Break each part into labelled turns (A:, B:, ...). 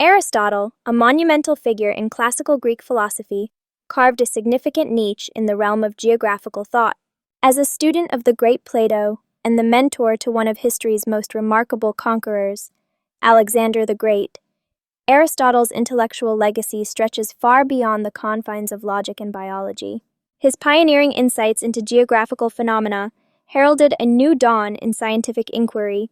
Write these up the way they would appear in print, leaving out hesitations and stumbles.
A: Aristotle, a monumental figure in classical Greek philosophy, carved a significant niche in the realm of geographical thought. As a student of the great Plato and the mentor to one of history's most remarkable conquerors, Alexander the Great, Aristotle's intellectual legacy stretches far beyond the confines of logic and biology. His pioneering insights into geographical phenomena heralded a new dawn in scientific inquiry,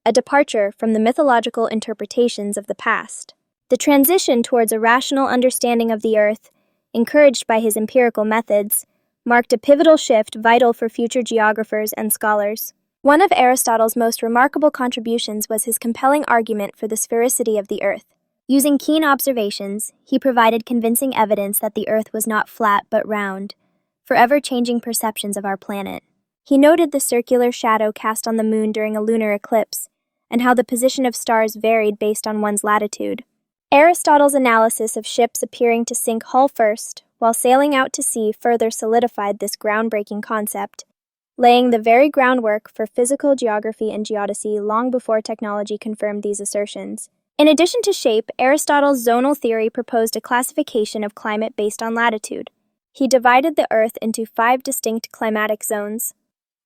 A: a departure from the mythological interpretations of the past. The transition towards a rational understanding of the Earth, encouraged by his empirical methods, marked a pivotal shift vital for future geographers and scholars. One of Aristotle's most remarkable contributions was his compelling argument for the sphericity of the Earth. Using keen observations, he provided convincing evidence that the Earth was not flat but round, forever changing perceptions of our planet. He noted the circular shadow cast on the moon during a lunar eclipse, and how the position of stars varied based on one's latitude. Aristotle's analysis of ships appearing to sink hull first, while sailing out to sea, further solidified this groundbreaking concept, laying the very groundwork for physical geography and geodesy long before technology confirmed these assertions. In addition to shape, Aristotle's zonal theory proposed a classification of climate based on latitude. He divided the Earth into 5 distinct climatic zones: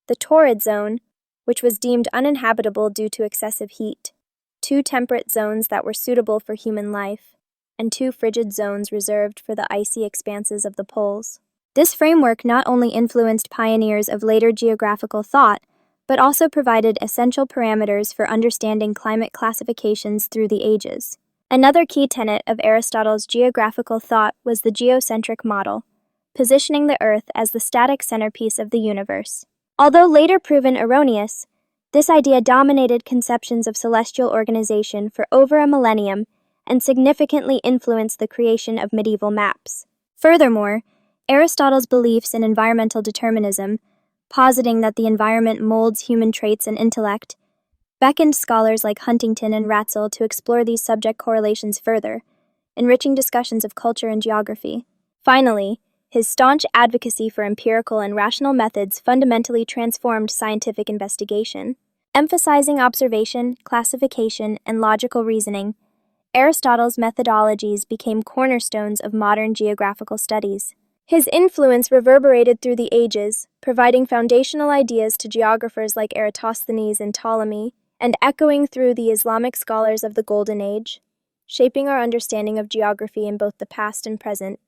A: the torrid zone, which was deemed uninhabitable due to excessive heat, 2 temperate zones that were suitable for human life, and 2 frigid zones reserved for the icy expanses of the poles. This framework not only influenced pioneers of later geographical thought, but also provided essential parameters for understanding climate classifications through the ages. Another key tenet of Aristotle's geographical thought was the geocentric model, positioning the Earth as the static centerpiece of the universe. Although later proven erroneous, this idea dominated conceptions of celestial organization for over a millennium and significantly influenced the creation of medieval maps. Furthermore, Aristotle's beliefs in environmental determinism, positing that the environment molds human traits and intellect, beckoned scholars like Huntington and Ratzel to explore these subject correlations further, enriching discussions of culture and geography. Finally, his staunch advocacy for empirical and rational methods fundamentally transformed scientific investigation. Emphasizing observation, classification, and logical reasoning, Aristotle's methodologies became cornerstones of modern geographical studies. His influence reverberated through the ages, providing foundational ideas to geographers like Eratosthenes and Ptolemy, and echoing through the Islamic scholars of the Golden Age, shaping our understanding of geography in both the past and present.